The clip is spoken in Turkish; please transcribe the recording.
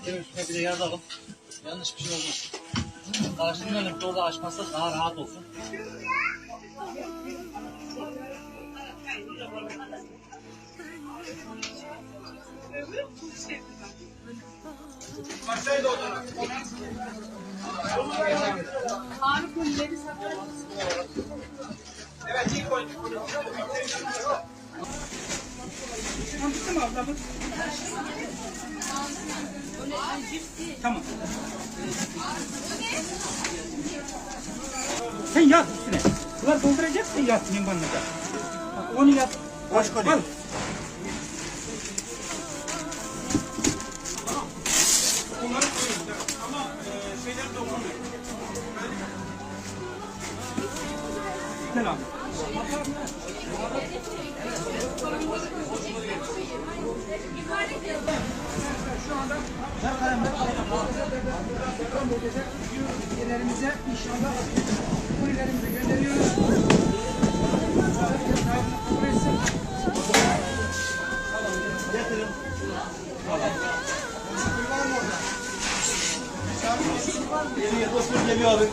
Teknenin üstüne bir de yazalım. Yanlış bir şey olmaz. Karşılığında orada açmazsa daha rahat olsun. Başlaydı o dönem. Evet, ilk oyun. Anladın mı ablamız? Tamam. Sen yat üstüne. Sular dolduracaksın yat limbanına da. Bak onu yat. Boş koy. Al. Bunları koyuyoruz ama şeyleri dokunmuyor. Selam. Şu anda deprem bölgede üyelerimize inşallah bu üyelerimize gönderiyoruz. Getirin. Tamam. Geliyor, geliyor abi.